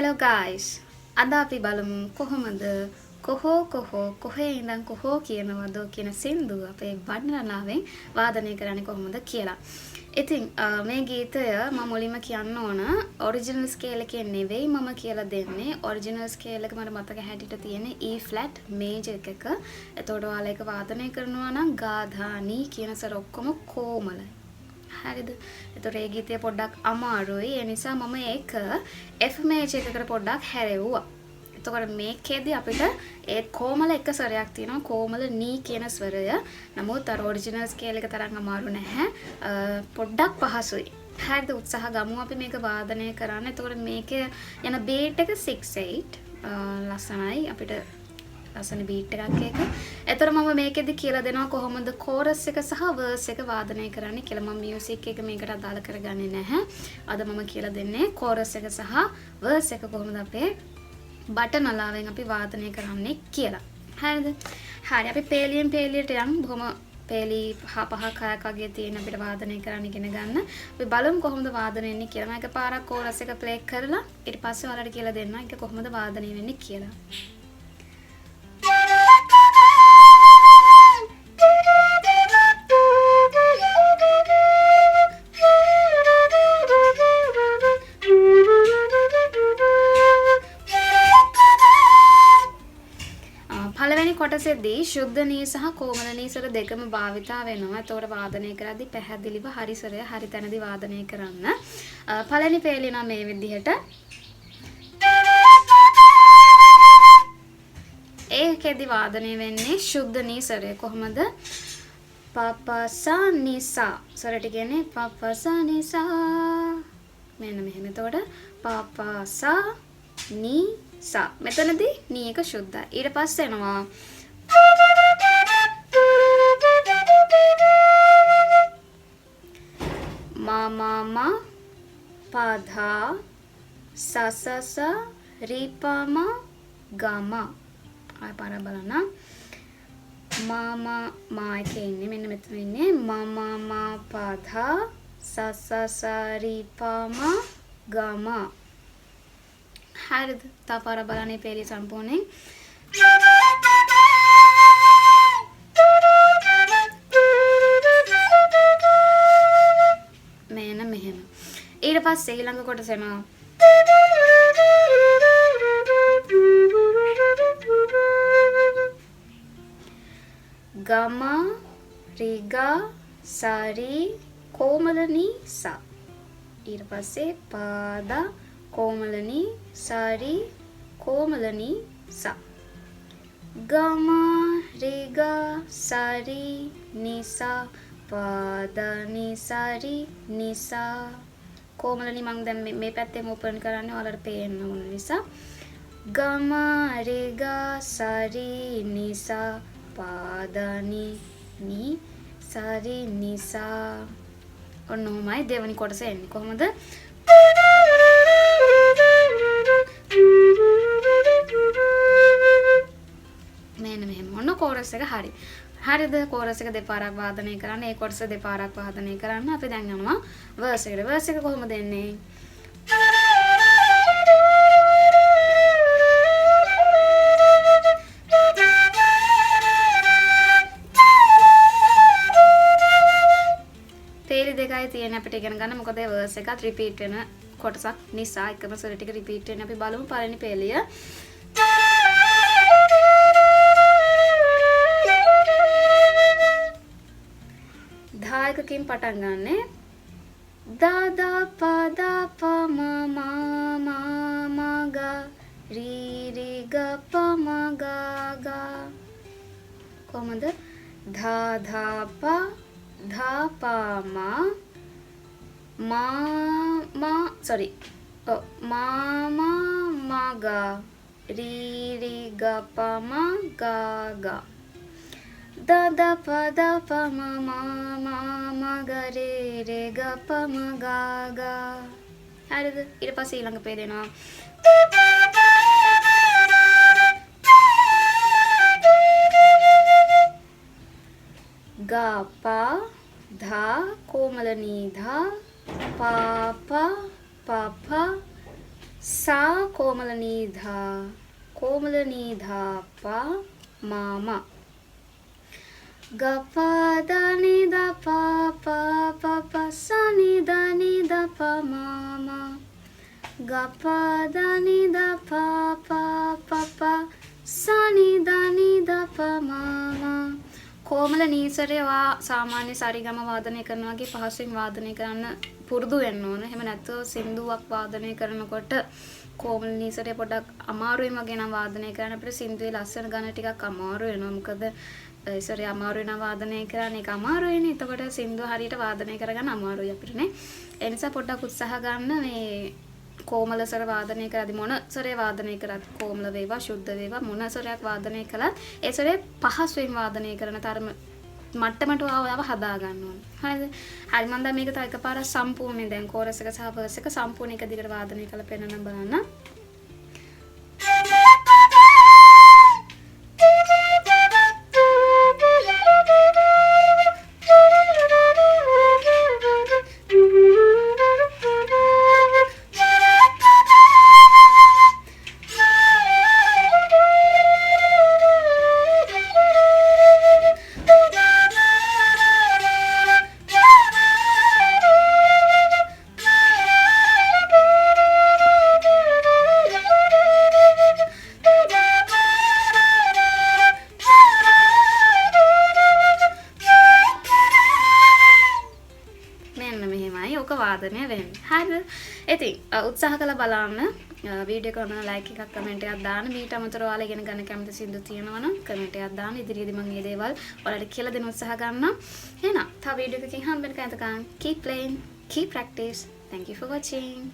Hello guys. අද අපි බලමු කොහොමද කොහේ ඉඳන් කොහෝ කියනවද කියන සින්දුව අපේ වර්ණනාවෙන් වාදනය කරන්නේ කොහොමද කියලා. ඉතින් මේ ගීතය මම මුලින්ම කියන්න ඕන ඔරිජිනල් ස්කේල් එකේ නෙවෙයි මම කියලා දෙන්නේ. ඔරිජිනල් ස්කේල් එක මට මතක හැටියට තියෙන්නේ E flat major එකක. එතකොට ඔයාලා ඒක වාදනය කරනවා නම් ගා ධා නී කියන සර ඔක්කොම කොමලයි. හරිද? එතකොට ඒ ගීතය පොඩ්ඩක් අමාරුයි. ඒ නිසා මම ඒක F major එකකට පොඩ්ඩක් හැරෙව්වා. එතකොට මේකෙදි අපිට ඒ කොමල එක ස්වරයක් තියෙනවා කොමල නී කියන ස්වරය. නමුත් අර ඔරිජිනල් ස්කේල් එක තරම් අමාරු නැහැ. පොඩ්ඩක් පහසුයි. හරිද? උත්සාහ ගමු අපි මේක වාදනය කරන්න. එතකොට මේකේ යන බීට් එක 6/8 ලස්සනයි අපිට ලස්සන බීට් එකක් එක. එතකොට මම මේකෙදි කියලා දෙනවා කොහොමද කෝරස් එක සහ වර්ස් එක වාදනය කරන්නේ කියලා. මම මියුසික් එක මේකට අදාළ කරගන්නේ නැහැ. අද මම කියලා දෙන්නේ කෝරස් එක සහ වර්ස් එක කොහොමද අපේ බටන් අලාවෙන් අපි වාදනය කරන්නේ කියලා. හරිද? හරි අපි පේලියෙන් පේලියට යන් බොහොම පේලි පහක් හයක් වගේ තියෙන අපිට වාදනය කරන්න ඉගෙන ගන්න. අපි බලමු කොහොමද වාදනය වෙන්නේ කියලා. මම එකපාරක් කෝරස් එක ප්ලේ කරලා ඊට පස්සේ ඔයාලට කියලා දෙන්නම් ඒක කොහොමද වාදනය වෙන්නේ කියලා. පළවෙනි කොටසේදී ශුද්ධ නී සහ කොමල නී ස්වර දෙකම භාවිතා වෙනවා. ඒතකොට වාදනය කරද්දී පැහැදිලිව හරි ස්වරය හරි තැනදී වාදනය කරන්න. පළවෙනි පේලිය නම් මේ විදිහට. ඒකෙදි වාදනය වෙන්නේ ශුද්ධ නී ස්වරය කොහොමද? පපසා නිසා ස්වරට කියන්නේ පපසා නිසා. මෙන්න මෙහෙම. එතකොට පපසා නී සා මෙතනදී නී එක සුද්ධයි. ඊට පස්සේ එනවා මමම පධා සසස රීපම ගම. ආය පාර බලන්න. මම මා එකේ ඉන්නේ මෙන්න මෙතන ඉන්නේ මමම පධා සසස රීපම ගම. හරිද? තව පාර බලන්නේ පේලිය සම්පූර්ණයෙන්. මෙන්න මෙහෙම. ඊට පස්සේ ඊළඟ කොටස එනවා. ගම රිගා සරි කොමලනී සා. ඊට පස්සේ පාදා कोमलनी सारी कोमलनी सा. गमा रेगा सारी निसा पादनी सारी निसा. कोमलनी මං දැන් මේ පැත්තෙන් ඕපන් කරන්නේ ඔයාලට පේන්න ඕන නිසා. ගමා රේගා සාරි නිසා පාදනි නි සාරි නිසා. ඔන්නෝමයි දෙවනි කොටස එන්නේ කොහොමද? මෙන්න මෙහෙම. ඔන්න කෝරස් එක හරි. හරිද? කෝරස් එක දෙපාරක් වාදනය කරන්න. ඒ කොටස දෙපාරක් වාදනය කරන්න. අපි දැන් යනවා වර්ස් එකට. වර්ස් එක කොහොමද එන්නේ? පේලි දෙකයි තියෙන අපිට ඉගෙන ගන්න. මොකද ඒ වර්ස් එකත් රිපීට් වෙන කොටසක් නිසා එකම ස්වර ටික රිපීට් වෙන. අපි බලමු පළවෙනි පේලිය. ධායකකින් පටන් ගන්නෙ. දාදා පදා පම මා මා ගා రీ రీ ග පම ගා ගා. කොහොමද? ධා ධා ප ධා පා මා sorry මා මා ගා రీ రీ ග පම ගා ගා. දාදා පදා පම මා ගා රේ රේ ග පම ගා ගා. හරිද? ඊට පස්සේ ඊළඟ පේ දෙනවා. ගා පා ධා කොමලනී ධා පාපා පාපා සා කොමල නීධා කොමල නීධා පා මාමා ගපා දනි දපා පා පප සනි දනි දපා මාමා ගපා දනි දපා පා පප සනි දනි දපා මාමා කොමල නීසරේ වා සාමාන්‍ය සරිගම වාදනය කරන වගේ පහසුවෙන් වාදනය කරන්න පුරුදු වෙන්න ඕන. එහෙම නැත්නම් සින්දුවක් වාදනය කරනකොට කොමල නීසරේ පොඩක් අමාරුවෙන් වගේ නම් වාදනය කරන්න අපිට සින්දුවේ ලස්සන ගණ ටිකක් අමාරු වෙනවා. මොකද ඉස්සරේ අමාරු වෙන වාදනය කරන එක අමාරු වෙන්නේ. එතකොට සින්දුව හරියට වාදනය කරගන්න අමාරුයි අපිටනේ. ඒ නිසා පොඩ්ඩක් උත්සාහ ගන්න මේ කොමල සර වාදනය කරද්දී මොන සරේ වාදනය කරත් කොමල වේවා ශුද්ධ වේවා මොන සරයක් වාදනය කළත් ඒ සරේ පහසුවෙන් වාදනය කරන තරම මට්ටමට ආව හදා ගන්න ඕනේ. හරිද? හරි මම දැන් මේක තව එකපාරක් සම්පූර්ණයෙන් දැන් කෝරස් එක සහ වර්ස් එක සම්පූර්ණ එක දිගට වාදනය කරලා පෙන්නන්න බලන්න. වාදනය වෙන්නේ. හරිද? ඉතින් උත්සාහ කළ බලන්න. වීඩියෝ එක කරන ලයික් එකක් කමෙන්ට් එකක් දාන්න. මීට අමතරව ඔයාලා ඉගෙන ගන්න කැමති සින්දු තියෙනවා නම් කමෙන්ට් එකක් දාන්න. ඉදිරියේදී මම මේ දේවල් ඔයාලට කියලා දෙන්න උත්සාහ ගන්නම්. එහෙනම් තව වීඩියෝ එකකින් හම්බ වෙනකන් keep playing, keep practice. Thank you for watching.